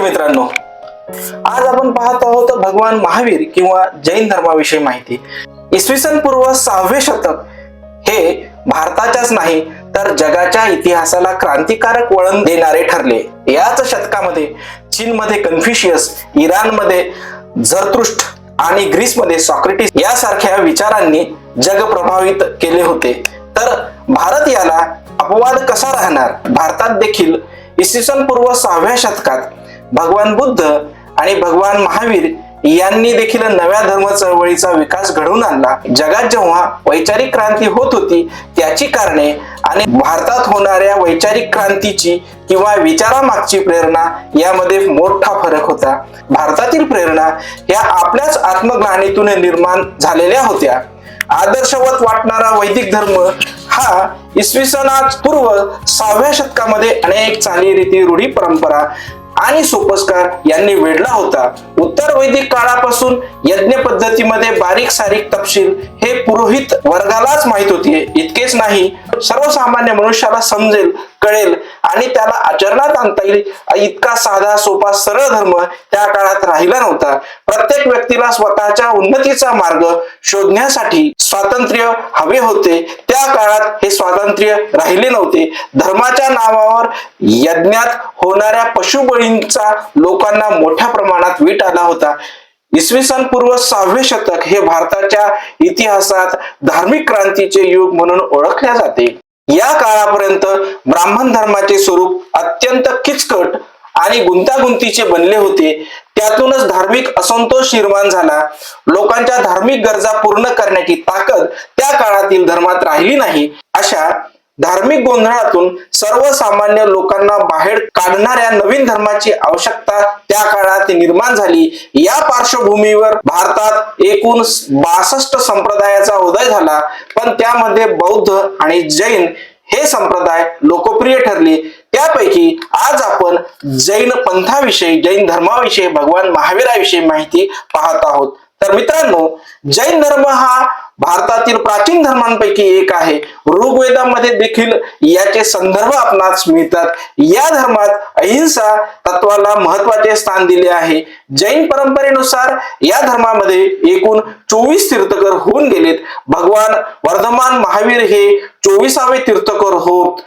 मित्रांनो, आज आपण पाहत आहोत भगवान महावीर किंवा जैन धर्माविषयी माहिती। इसवी सन पूर्व 6वे शतक हे भारताच्याच नाही तर जगाच्या इतिहासाला क्रांतिकारक वळण देणारे ठरले। याच शतकामध्ये चीनमध्ये कन्फ्युशियस, इराणमध्ये झरतुष्ट्र आणि ग्रीसमध्ये सॉक्रेटिस यासारख्या विचारांनी जग प्रभावित केले होते। तर भारत याला अपवाद कसा राहणार? भारतात देखील इसवी सन पूर्व 6व्या शतकात भगवान बुद्ध आणि भगवान महावीर यांनी देखील नव्या धर्म चळवळीचा विकास घडवून आणला। जगात जेव्हा वैचारिक क्रांती होत होती त्याची कारणे आणि भारतात होणाऱ्या वैचारिक क्रांतीची किंवा विचारामागची प्रेरणा यामध्ये मोठा फरक होता। भारतातील प्रेरणा या आपल्याच आत्मग्लानीतून निर्माण झालेल्या होत्या। आदर्शवत वाटणारा वैदिक धर्म हा इसवी सन पूर्व 6व्या शतकामध्ये अनेक चालीरीती, रूढी, परंपरा आणि सोपस्कार यांनी वेढला होता। उत्तर वैदिक काळापासून यज्ञ पद्धतीमध्ये बारीक सारीक तपशील हे पुरोहित वर्गालाच माहित होते। इतकेच नाही, सर्वसामान्य मनुष्याला समजेल, कळेल आणि त्याला आचरणात आणता येईल इतका साधा सोपा सरळ धर्म त्या काळात राहिला नव्हता। प्रत्येक व्यक्तीला स्वतःच्या उन्नतीचा मार्ग शोधण्यासाठी स्वातंत्र्य हवे होते। त्या काळात हे स्वातंत्र्य राहिले नव्हते। धर्माच्या नावावर यज्ञात होणाऱ्या पशुबळींचा लोकांना मोठ्या प्रमाणात वीट आला होता। इसवी सन पूर्व 6वे शतक हे भारताच्या इतिहासात धार्मिक क्रांतीचे युग म्हणून ओळखले जाते। या काळापर्यंत ब्राह्मण धर्माचे स्वरूप अत्यंत किचकट आणि गुंतागुंतीचे बनले होते। त्यातूनच धार्मिक असंतोष निर्माण झाला। लोकांच्या धार्मिक गरजा पूर्ण करण्याची ताकद त्या काळातील धर्मात राहिली नाही। अशा धार्मिक गोंधळातून सर्वसामान्य लोकांना बाहेर काढणाऱ्या नवीन धर्माची आवश्यकता त्या काळात निर्माण झाली। या पार्श्वभूमीवर भारतात एकूण 62 संप्रदायाचा उदय झाला, पण त्यामध्ये बौद्ध आणि जैन हे संप्रदाय लोकप्रिय ठरले। त्यापैकी आज आपण जैन पंथाविषयी, जैन धर्माविषयी, भगवान महावीराविषयी माहिती पाहत आहोत। तर मित्रांनो, जैन धर्म हा भारतातील प्राचीन धर्मांपैकी एक आहे। ऋग्वेदामध्ये देखील याचे संदर्भ आपणास मिळतात। या धर्मात अहिंसा तत्वाला महत्त्वाचे स्थान दिले आहे। जैन परंपरेनुसार या धर्मामध्ये एकूण 24 तीर्थकर होऊन गेलेत। भगवान वर्धमान महावीर हे 24वे तीर्थकर होत।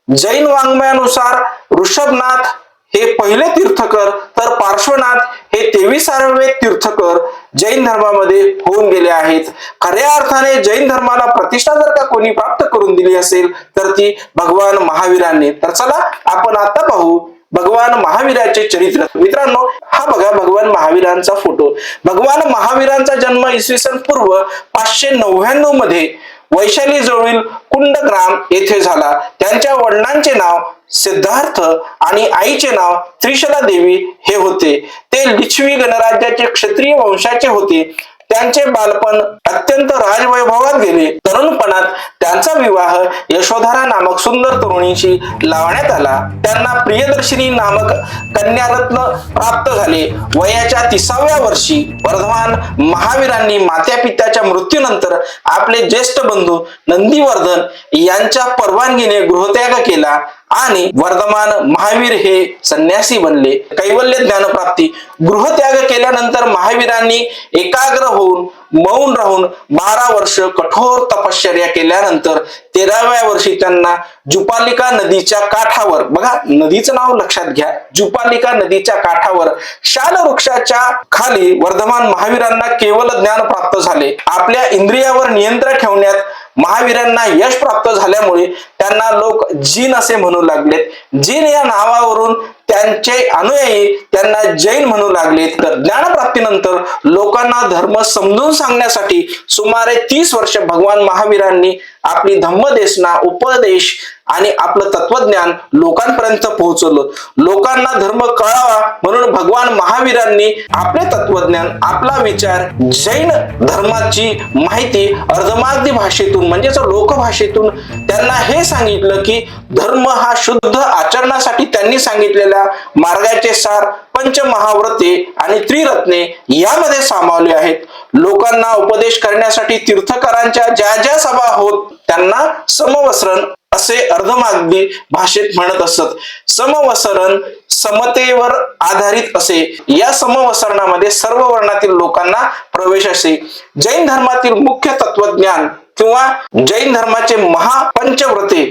जैन वाङ्मयानुसार ऋषभनाथ हे पहिले तीर्थकर तर पार्श्वनाथ हे 23वे तीर्थकर जैन धर्मामध्ये होऊन गेले आहेत। खऱ्या अर्थाने जैन धर्माला प्रतिष्ठा जर का कोणी प्राप्त करून दिली असेल तर ती भगवान महावीरांनी। तर चला आपण आता पाहू भगवान महावीराचे चरित्र। मित्रांनो, हा बघा भगवान महावीरांचा फोटो। भगवान महावीरांचा जन्म इसवी सन पूर्व 599 मध्ये वैशाली जवळील कुंडग्राम येथे झाला। त्यांच्या वडिलांचे नाव सिद्धार्थ आणि आईचे नाव त्रिशला देवी हे होते। ते लिच्छवी गणराज्याचे क्षत्रिय वंशाचे होते। त्यांचे बालपण अत्यंत राजवैभवात गेले। तरुणपणात त्यांचा विवाह यशोधरा नामक सुंदर तरुणीशी लावण्यात आला। त्यांना प्रियदर्शिनी नामक कन्यारत्न प्राप्त झाले। वयाच्या 30व्या वर्षी वर्धमान महावीरांनी मातापित्याच्या मृत्यूनंतर आपले ज्येष्ठ बंधू नंदीवर्धन यांच्या परवानगीने गृहत्याग केला आणि वर्धमान महावीर हे संन्यासी बनले। कैवल्य ज्ञानप्राप्ती। गृहत्याग केल्यानंतर महावीरांनी एकाग्र होऊन मौन राहून 12 वर्ष कठोर तपश्चर्या केल्यानंतर 13व्या वर्षी त्यांना जुपालिका नदीच्या काठावर, बघा नदीचं नाव लक्षात घ्या, जुपालिका नदीच्या काठावर शाल वृक्षाच्या खाली वर्धमान महावीरांना केवल ज्ञान प्राप्त झाले। आपल्या इंद्रियावर नियंत्रण ठेवण्यात महावीरांना यश प्राप्त झाल्यामुळे त्यांना लोक जीन असे म्हणू लागलेत। जीन या नावावरून त्यांचे अनुयायी त्यांना जैन म्हणू लागले। तर ज्ञानप्राप्तीनंतर लोकांना धर्म समजून सांगण्यासाठी सुमारे 30 वर्ष भगवान महावीरांनी आपली धम्मदेशना, उपदेश आणि आपलं तत्वज्ञान लोकांपर्यंत पोहोचवलं। लोकांना धर्म कळावा म्हणून भगवान महावीरांनी आपले तत्वज्ञान, आपला विचार, जैन धर्माची माहिती अर्धमागधी भाषेतून म्हणजेच लोकभाषेतून त्यांना हे सांगितलं की धर्म हा शुद्ध आचरणासाठी त्यांनी सांगितलेल्या मार्गाचे सार पंचमहाव्रते आणि त्रिरत्ने यामध्ये सामावले आहेत। लोकांना उपदेश करण्यासाठी तीर्थकरांच्या ज्या ज्या सभा होत त्यांना समवस्त्रण असे अर्धमागधी भाषेत म्हणत असत. समवसरण समतेवर आधारित असे. या समवसरणामध्ये सर्व वर्णातील लोकांना प्रवेश असे. जैन धर्मातील मुख्य तत्वज्ञान किंवा जैन धर्माचे महापंचव्रते.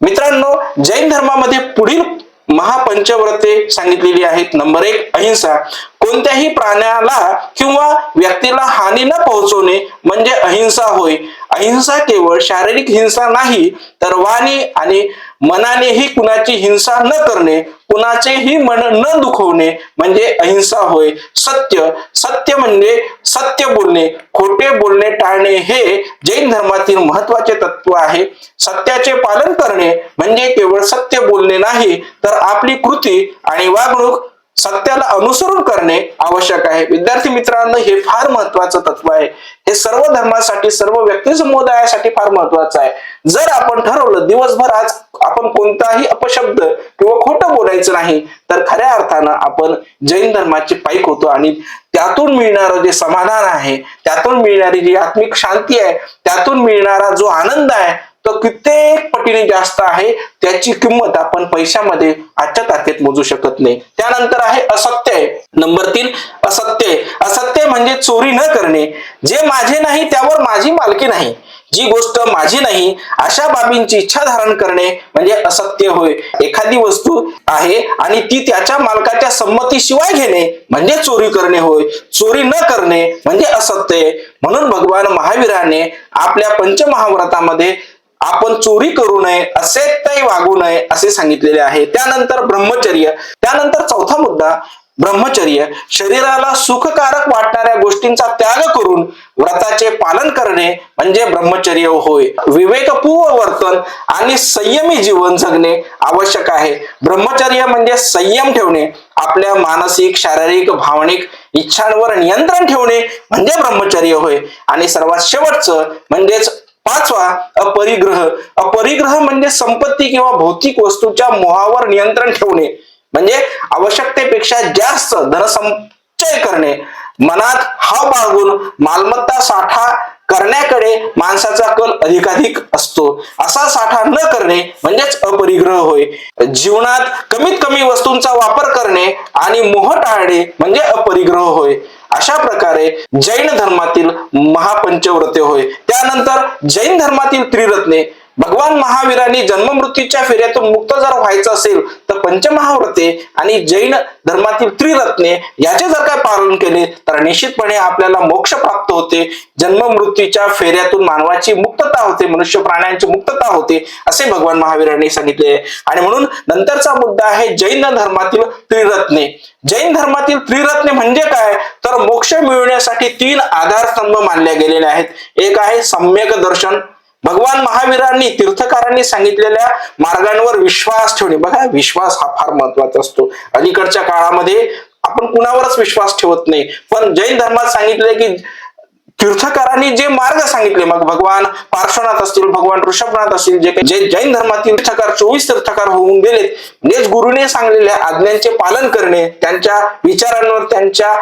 मित्रांनो, जैन धर्मामध्ये पुढील महापंचव्रते सांगितलेली आहेत. नंबर 1 अहिंसा. कोणत्याही प्राण्याला किंवा व्यक्तीला हानी न पोहोचवणे म्हणजे अहिंसा होय. अहिंसा केवळ शारीरिक हिंसा नाही तर वाणी आणि मनानेही कुणाची हिंसा न करणे, कुणाचेही मन न दुखवणे म्हणजे अहिंसा होय. सत्य. सत्य म्हणजे सत्य बोलणे, खोटे बोलणे टाळणे हे जैन धर्मातील महत्वाचे तत्व आहे. सत्याचे पालन करणे म्हणजे केवळ सत्य बोलणे नाही तर आपली कृती आणि वागणूक सत्याला अनुसरून करणे आवश्यक आहे. विद्यार्थी मित्रांनो, हे फार महत्वाचं तत्व आहे. हे सर्व धर्मासाठी, सर्व व्यक्ती समुदायासाठी फार महत्वाचं आहे. जर आपण ठरवलं दिवसभर आज आपण कोणताही अपशब्द किंवा खोटं बोलायचं नाही तर खऱ्या अर्थानं आपण जैन धर्माचे पाईक होतो आणि त्यातून मिळणारं जे समाधान आहे, त्यातून मिळणारी जी आत्मिक शांती आहे, त्यातून मिळणारा जो आनंद आहे तो कित्येक पटीने जास्त आहे. त्याची किंमत आपण पैशामध्ये आजच्या तारखेत मोजू शकत नाही. त्यानंतर आहे असत्य. नंबर 3 असत्य. असत्य म्हणजे चोरी न करणे. जे माझे नाही त्यावर माझी मालकी नाही, जी गोष्ट माझी नाही अशा बाबींची इच्छा धारण करणे म्हणजे असत्य होय. एखादी वस्तू आहे आणि ती त्याच्या मालकाच्या संमतीशिवाय घेणे म्हणजे चोरी करणे होय. चोरी न करणे म्हणजे असत्य. म्हणून भगवान महावीराने आपल्या पंचमहाव्रतामध्ये आपण चोरी करू नये, असत्य वागू नये असे सांगितलेले आहे. त्यानंतर ब्रह्मचर्य. त्यानंतर चौथा मुद्दा ब्रह्मचर्य. शरीराला सुखकारक वाटणाऱ्या गोष्टींचा त्याग करून व्रताचे पालन करणे म्हणजे ब्रह्मचर्य होय. विवेकपूर्ण वर्तन आणि संयमी जीवन जगणे आवश्यक आहे. ब्रह्मचर्य म्हणजे संयम ठेवणे, आपल्या मानसिक, शारीरिक, भावनिक इच्छांवर नियंत्रण ठेवणे म्हणजे ब्रह्मचर्य होय. आणि सर्वात शेवटचं म्हणजेच 5वा अपरिग्रह. अपरिग्रह म्हणजे संपत्ती किंवा भौतिक वस्तूच्या मोहावर नियंत्रण ठेवणे म्हणजे आवश्यकतेपेक्षा जास्त धनसंचय करणे. मनात हाव बाळगून मालमत्ता साठा करण्याकडे माणसाचा कल अधिकाधिक असतो. असा साठा न करणे म्हणजेच अपरिग्रह होय. जीवनात कमीत कमी वस्तूंचा वापर करणे आणि मोह टाळणे म्हणजे अपरिग्रह होय. अशा प्रकारे जैन धर्मातील महापंचव्रते होय. त्यानंतर जैन धर्मातील त्रिरत्ने. भगवान महावीरांनी जन्ममृत्यूच्या फेऱ्यातून मुक्त जर व्हायचं असेल तर पंचमहाव्रते आणि जैन धर्मातील त्रिरत्ने याचे जर काय पालन केले तर निश्चितपणे आपल्याला मोक्ष प्राप्त होते. जन्ममृत्यूच्या फेऱ्यातून मानवाची मुक्तता होते, मनुष्य प्राण्यांची मुक्तता होते असे भगवान महावीरांनी सांगितले. आणि म्हणून नंतरचा मुद्दा आहे जैन धर्मातील त्रिरत्ने. जैन धर्मातील त्रिरत्ने म्हणजे काय तर मोक्ष मिळवण्यासाठी 3 आधारस्तंभ मानले गेलेले आहेत. एक आहे सम्यक दर्शन. भगवान महावीरांनी तीर्थकारांनी सांगितलेल्या मार्गांवर विश्वास ठेवणे. बघा, विश्वास हा फार महत्वाचा असतो. अलीकडच्या काळामध्ये आपण कुणावरच विश्वास ठेवत नाही, पण जैन धर्मात सांगितले की तीर्थकारांनी जे मार्ग सांगितले, मग भगवान पार्श्वनाथ असतील, भगवान ऋषभनाथ असतील, जे जैन धर्मातील तीर्थकार 24 तीर्थकार होऊन गेलेत, म्हणजेच गुरुने सांगलेल्या आज्ञांचे पालन करणे, त्यांच्या विचारांवर, त्यांच्या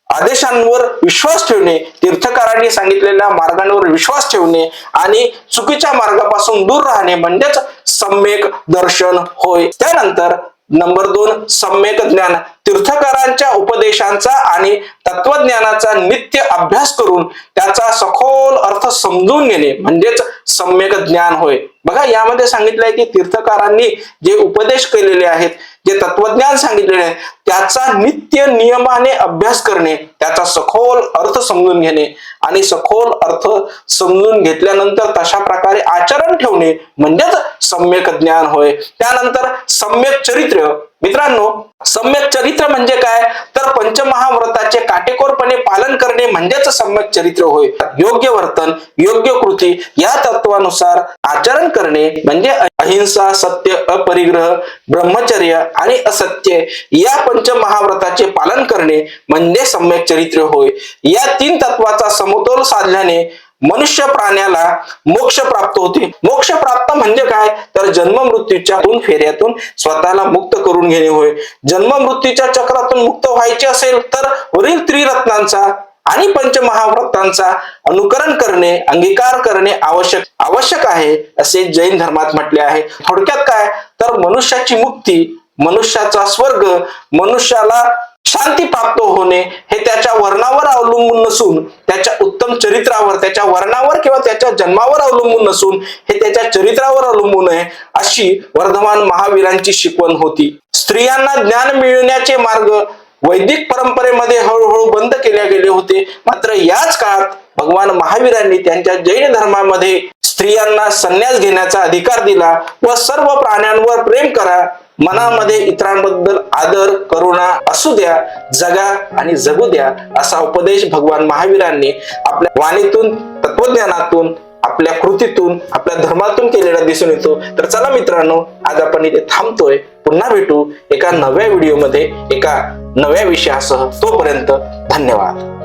आदेशांवर विश्वास ठेवणे, तीर्थकारांनी सांगितलेल्या मार्गांवर विश्वास ठेवणे आणि चुकीच्या मार्गापासून दूर राहणे म्हणजेच सम्यक दर्शन होय. त्यानंतर नंबर 2 सम्यक ज्ञान. तीर्थकारांच्या उपदेशांचा आणि तत्वज्ञानाचा नित्य अभ्यास करून त्याचा सखोल अर्थ समजून घेणे म्हणजेच सम्यक ज्ञान होय. बघा, यामध्ये सांगितलंय की तीर्थकारांनी जे उपदेश केलेले आहेत, जे तत्वज्ञान सांगितलेले आहे त्याचा नित्य नियमाने अभ्यास करणे, त्याचा सखोल अर्थ समजून घेणे आणि सखोल अर्थ समजून घेतल्यानंतर तशा प्रकारे आचरण ठेवणे म्हणजेच सम्यक ज्ञान होय. त्यानंतर सम्यक चरित्र. मित्रांनो, सम्यक चरित्र म्हणजे काय तर पंचमहाव्रताचे काटेकोरपणे पालन करणे म्हणजेच सम्यक चरित्र होय. योग्य वर्तन, योग्य कृती या तत्वानुसार आचरण करणे म्हणजे अहिंसा, सत्य, अपरिग्रह, ब्रह्मचर्य आणि असत्य या पंचमहाव्रताचे पालन करणे म्हणजे सम्यक चरित्र होय. या 3 तत्वाचा समतोल साधल्याने मनुष्य प्राण्याला मोक्ष प्राप्त होते. मोक्ष प्राप्त म्हणजे काय तर जन्म मृत्यूच्या फेऱ्यातून स्वतःला मुक्त करून घेणे होय. जन्म मृत्यूच्या चक्रातून मुक्त व्हायचे असेल तर वरील त्रिरत्नांचा आणि पंचमहाव्रतांचा अनुकरण करणे, अंगीकार करणे आवश्यक आहे असे जैन धर्मात म्हटले आहे. थोडक्यात काय तर मनुष्याची मुक्ती, मनुष्याचा स्वर्ग, मनुष्याला शांती प्राप्त होणे हे त्याच्या वर्णावर अवलंबून नसून त्याच्या उत्तम चरित्रावर, त्याच्या वर्णावर किंवा त्याच्या जन्मावर अवलंबून नसून हे त्याच्या चरित्रावर अवलंबून आहे अशी वर्धमान महावीरांची शिकवण होती. स्त्रियांना ज्ञान मिळण्याचे मार्ग वैदिक परंपरेमध्ये हळूहळू बंद केले गेले होते. मात्र याच काळात भगवान महावीरांनी त्यांच्या जैन धर्मामध्ये स्त्रियांना संन्यास घेण्याचा अधिकार दिला व सर्व प्राण्यांवर प्रेम करा, मनामध्ये इतरांबद्दल आदर करुणा असू द्या, जगा आणि जगू द्या असा उपदेश भगवान महावीरांनी आपल्या वाणीतून, तत्वज्ञानातून, आपल्या कृतीतून, आपल्या धर्मातून केलेला दिसून येतो. तर चला मित्रांनो, आज आपण इथे थांबतोय. पुन्हा भेटू एका नव्या व्हिडिओमध्ये एका नव्या विषयासह. तोपर्यंत धन्यवाद.